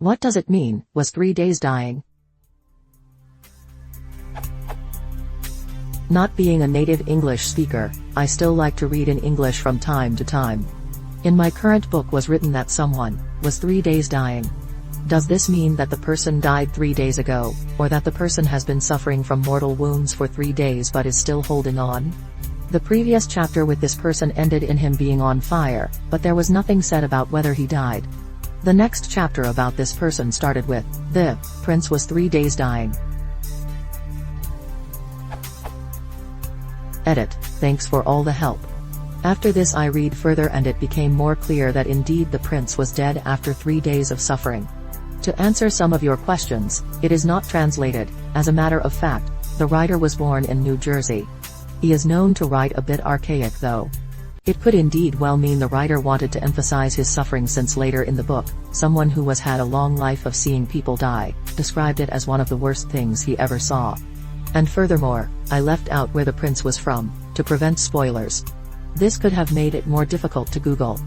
What does it mean, was 3 days dying? Not being a native English speaker, I still like to read in English from time to time. In my current book was written that someone was 3 days dying. Does this mean that the person died 3 days ago, or that the person has been suffering from mortal wounds for 3 days but is still holding on? The previous chapter with this person ended in him being on fire, but there was nothing said about whether he died. The next chapter about this person started with, the prince was 3 days dying. Edit, thanks for all the help. After this I read further and it became more clear that indeed the prince was dead after 3 days of suffering. To answer some of your questions, it is not translated. As a matter of fact, the writer was born in New Jersey. He is known to write a bit archaic though. It could indeed well mean the writer wanted to emphasize his suffering, since later in the book, someone who has had a long life of seeing people die, described it as one of the worst things he ever saw. And furthermore, I left out where the prince was from, to prevent spoilers. This could have made it more difficult to Google.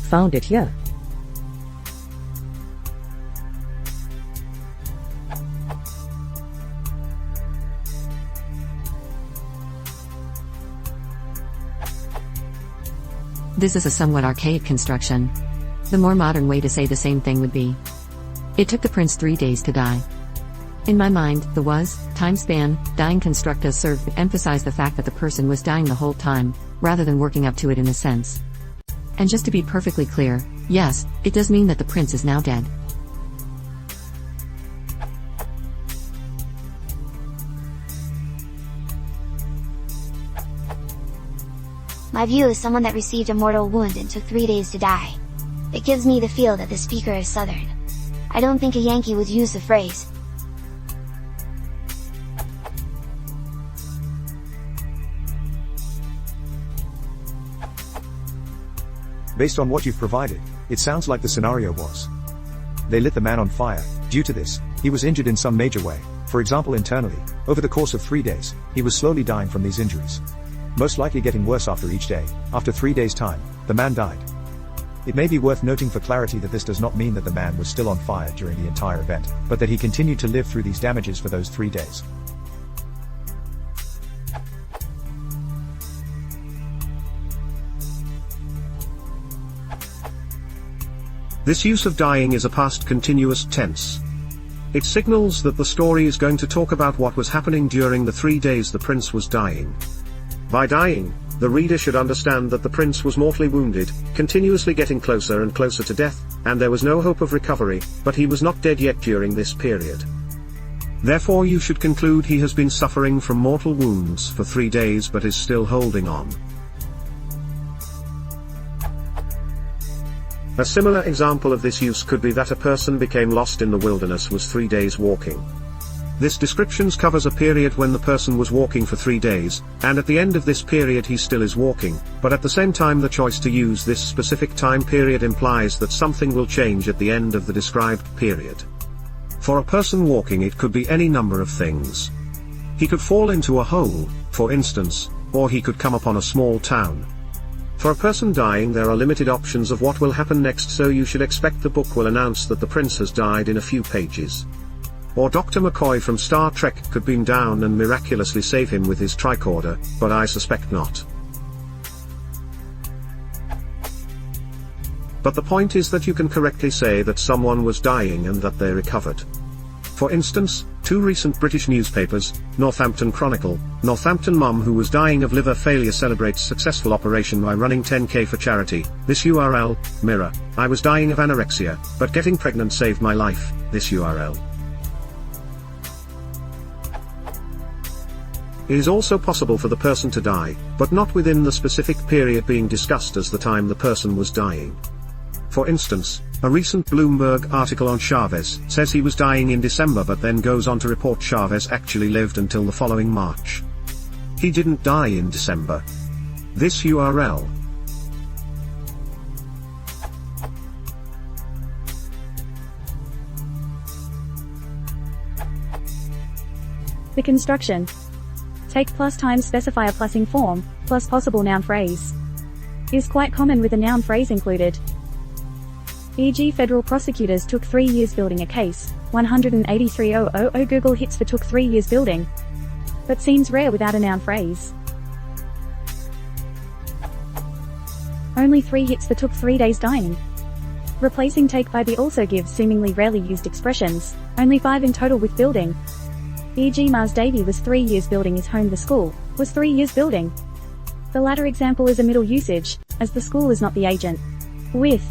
Found it here. This is a somewhat archaic construction. The more modern way to say the same thing would be, it took the prince 3 days to die. In my mind, the was, time span, dying constructa served to emphasize the fact that the person was dying the whole time, rather than working up to it in a sense. And just to be perfectly clear, yes, it does mean that the prince is now dead. My view is someone that received a mortal wound and took 3 days to die. It gives me the feel that the speaker is Southern. I don't think a Yankee would use the phrase. Based on what you've provided, it sounds like the scenario was, they lit the man on fire. Due to this, he was injured in some major way, for example internally. Over the course of 3 days, he was slowly dying from these injuries. Most likely getting worse after each day. After 3 days' time, the man died. It may be worth noting for clarity that this does not mean that the man was still on fire during the entire event, but that he continued to live through these damages for those 3 days. This use of dying is a past continuous tense. It signals that the story is going to talk about what was happening during the 3 days the prince was dying. By dying, the reader should understand that the prince was mortally wounded, continuously getting closer and closer to death, and there was no hope of recovery, but he was not dead yet during this period. Therefore you should conclude he has been suffering from mortal wounds for 3 days but is still holding on. A similar example of this use could be that a person became lost in the wilderness, was 3 days walking. This description covers a period when the person was walking for 3 days, and at the end of this period he still is walking, but at the same time the choice to use this specific time period implies that something will change at the end of the described period. For a person walking it could be any number of things. He could fall into a hole, for instance, or he could come upon a small town. For a person dying there are limited options of what will happen next, so you should expect the book will announce that the prince has died in a few pages. Or Dr. McCoy from Star Trek could beam down and miraculously save him with his tricorder, but I suspect not. But the point is that you can correctly say that someone was dying and that they recovered. For instance, 2 recent British newspapers, Northampton Chronicle, Northampton mum who was dying of liver failure celebrates successful operation by running 10k for charity. This URL, Mirror, I was dying of anorexia, but getting pregnant saved my life. This URL. It is also possible for the person to die, but not within the specific period being discussed as the time the person was dying. For instance, a recent Bloomberg article on Chavez says he was dying in December but then goes on to report Chavez actually lived until the following March. He didn't die in December. This URL. The construction. Take plus times specifier plus ing form, plus possible noun phrase. Is quite common with a noun phrase included. E.g. federal prosecutors took 3 years building a case, 183,000 Google hits for took 3 years building. But seems rare without a noun phrase. Only 3 hits for took 3 days dying. Replacing take by be also gives seemingly rarely used expressions, only 5 in total with building. E.g. Mars Davy was 3 years building his home, the school was 3 years building. The latter example is a middle usage, as the school is not the agent. With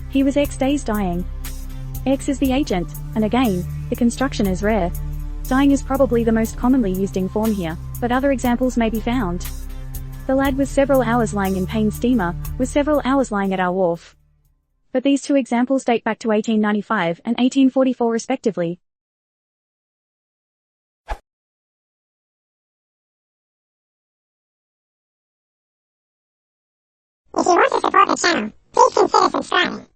he was X days dying. X is the agent, and again, the construction is rare. Dying is probably the most commonly used ing form here, but other examples may be found. The lad was several hours lying in Payne steamer, was several hours lying at our wharf. But these two examples date back to 1895 and 1844 respectively. If you want to support the channel, please consider subscribing.